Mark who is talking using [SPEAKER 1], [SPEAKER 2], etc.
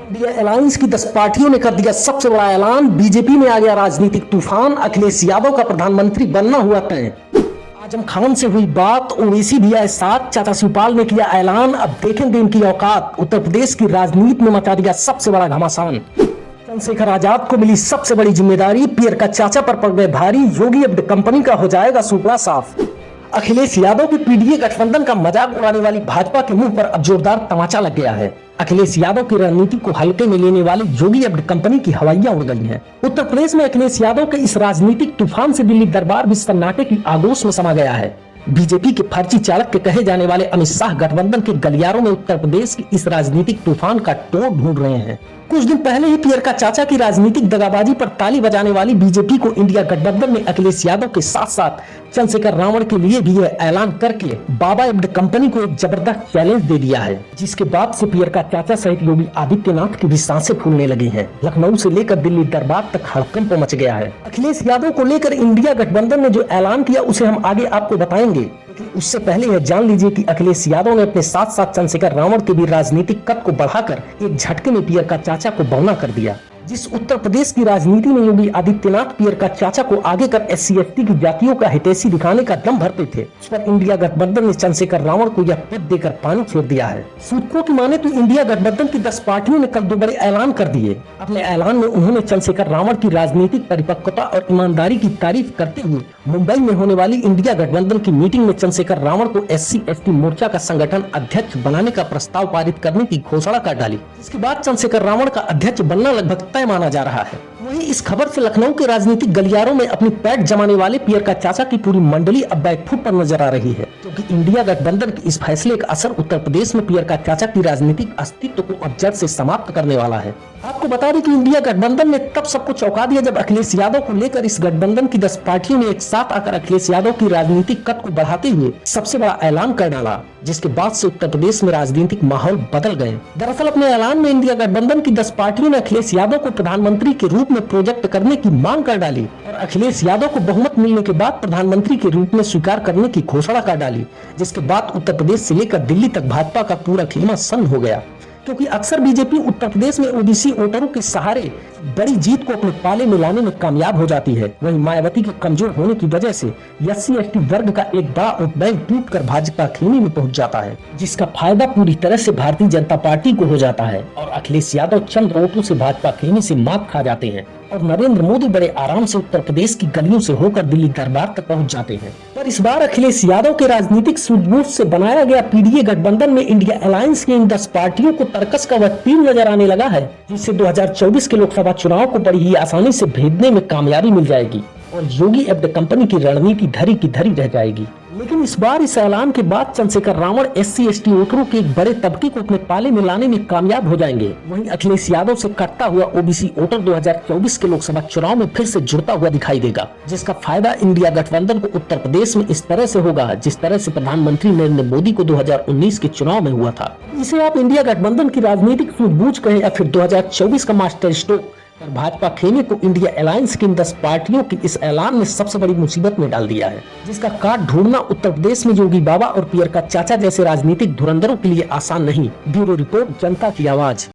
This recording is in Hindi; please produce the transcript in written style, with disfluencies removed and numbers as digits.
[SPEAKER 1] इंडिया अलायंस की 10 पार्टियों ने कर दिया सबसे बड़ा ऐलान। बीजेपी में आ गया राजनीतिक तूफान। अखिलेश यादव का प्रधानमंत्री बनना हुआ तय। आजम खान से हुई बात, ओवैसी भी आए साथ। चाचा शिवपाल ने किया ऐलान। अब देखेंगे इनकी औकात। उत्तर प्रदेश की राजनीति में मचा दिया सबसे बड़ा घमासान। चंद्रशेखर आजाद को मिली सबसे बड़ी जिम्मेदारी। पीयर का चाचा पर पड़ गए भारी। योगी अब कंपनी का हो जाएगा सूपड़ा साफ। अखिलेश यादव की पीडीए गठबंधन का मजाक उड़ाने वाली भाजपा के मुंह पर अब जोरदार तमाचा लग गया है। अखिलेश यादव की रणनीति को हल्के में लेने वाले योगी अब कंपनी की हवाइयां उड़ गई हैं। उत्तर प्रदेश में अखिलेश यादव के इस राजनीतिक तूफान से दिल्ली दरबार भी सन्नाटे की आगोश में समा गया है। बीजेपी के फर्जी चालक के कहे जाने वाले अमित शाह गठबंधन के गलियारों में उत्तर प्रदेश की इस राजनीतिक तूफान का तोड़ ढूंढ रहे हैं। कुछ दिन पहले ही पीयर का चाचा की राजनीतिक दगाबाजी पर ताली बजाने वाली बीजेपी को इंडिया गठबंधन ने अखिलेश यादव के साथ साथ चंद्रशेखर रावण के लिए भी यह ऐलान करके बाबा एब्ड कंपनी को एक जबरदस्त चैलेंज दे दिया है, जिसके बाद से पीयर का चाचा सहित योगी आदित्यनाथ की भी सांसें फूलने लगी हैं। लखनऊ से लेकर दिल्ली दरबार तक हड़कंप मच गया है। अखिलेश यादव को लेकर इंडिया गठबंधन ने जो ऐलान किया उसे हम आगे आपको बताएंगे, लेकिन उससे पहले यह जान लीजिए कि अखिलेश यादव ने अपने साथ साथ चंद्रशेखर रावण के भी राजनीतिक कद को बढ़ाकर एक झटके में पीयर का चाचा को बौना कर दिया। जिस उत्तर प्रदेश की राजनीति में योगी आदित्यनाथ पीयर का चाचा को आगे कर SC/ST की जातियों का हितैषी दिखाने का दम भरते थे, उस पर इंडिया गठबंधन ने चंद्रशेखर रावण को यह पद देकर पानी छोड़ दिया है। सूत्रों की माने तो इंडिया गठबंधन की 10 पार्टियों ने कल 2 बड़े ऐलान कर दिए। अपने ऐलान में उन्होंने चंद्रशेखर रावण की राजनीतिक परिपक्वता और ईमानदारी की तारीफ करते हुए मुंबई में होने वाली इंडिया गठबंधन की मीटिंग में चंद्रशेखर रावण को SC/ST मोर्चा का संगठन अध्यक्ष बनाने का प्रस्ताव पारित करने की घोषणा कर डाली। इसके बाद चंद्रशेखर रावण का अध्यक्ष बनना लगभग तय माना जा रहा है। वहीं इस खबर से लखनऊ के राजनीतिक गलियारों में अपनी पैठ जमाने वाले पीयर का चाचा की पूरी मंडली अब बैकफुट पर नजर आ रही है, क्योंकि इंडिया गठबंधन के इस फैसले का असर उत्तर प्रदेश में पीयर का चाचा की राजनीतिक अस्तित्व को अब जड़ से समाप्त करने वाला है। आपको बता दें कि इंडिया गठबंधन ने तब सबको चौंका दिया जब अखिलेश यादव को लेकर इस गठबंधन की 10 पार्टियों ने एक साथ आकर अखिलेश यादव की राजनीतिक कद को बढ़ाते हुए सबसे बड़ा ऐलान कर डाला, जिसके बाद से उत्तर प्रदेश में राजनीतिक माहौल बदल गए। दरअसल अपने ऐलान में इंडिया गठबंधन की 10 पार्टियों ने अखिलेश यादव को प्रधानमंत्री के रूप में प्रोजेक्ट करने की मांग कर डाली और अखिलेश यादव को बहुमत मिलने के बाद प्रधानमंत्री के रूप में स्वीकार करने की घोषणा कर डाली, जिसके बाद उत्तर प्रदेश से लेकर दिल्ली तक भाजपा का पूरा खेमा सन्न हो गया। क्योंकि अक्सर बीजेपी उत्तर प्रदेश में ओबीसी वोटरों के सहारे बड़ी जीत को अपने पाले में लाने में कामयाब हो जाती है। वहीं मायावती के कमजोर होने की वजह से SC/ST वर्ग का एक बड़ा वोट बैंक टूटकर भाजपा खेमे में पहुंच जाता है, जिसका फायदा पूरी तरह से भारतीय जनता पार्टी को हो जाता है और अखिलेश यादव चंद वोटों से भाजपा खेमे से मात खा जाते हैं और नरेंद्र मोदी बड़े आराम से उत्तर प्रदेश की गलियों से होकर दिल्ली दरबार तक पहुंच जाते हैं। पर इस बार अखिलेश यादव के राजनीतिक सूझबूझ से बनाया गया पीडीए गठबंधन में इंडिया अलायंस की इन 10 पार्टियों को तरकस का वह तीर नजर आने लगा है, जिससे 2024 के लोकसभा चुनाव को बड़ी ही आसानी से भेदने में कामयाबी मिल जाएगी और योगी एब्ड कंपनी की रणनीति धरी की धरी रह जाएगी। लेकिन इस बार इस ऐलान के बाद चंद्रशेखर रावण SC/ST वोटरों के एक बड़े तबके को अपने पाले में लाने में कामयाब हो जाएंगे। वहीं अखिलेश यादव से कटता हुआ ओबीसी वोटर 2024 के लोकसभा चुनाव में फिर से जुड़ता हुआ दिखाई देगा, जिसका फायदा इंडिया गठबंधन को उत्तर प्रदेश में इस तरह से होगा जिस तरह से प्रधानमंत्री नरेंद्र मोदी को 2019 के चुनाव में हुआ था। इसे आप इंडिया गठबंधन की राजनीतिक सूझबूझ कहें या फिर 2024 का मास्टर स्ट्रोक पर भाजपा खेमे को इंडिया अलायंस की इन 10 पार्टियों की इस ऐलान ने सबसे बड़ी मुसीबत में डाल दिया है, जिसका काट ढूंढना उत्तर प्रदेश में योगी बाबा और पीयर का चाचा जैसे राजनीतिक धुरंधरों के लिए आसान नहीं। ब्यूरो रिपोर्ट, जनता की आवाज।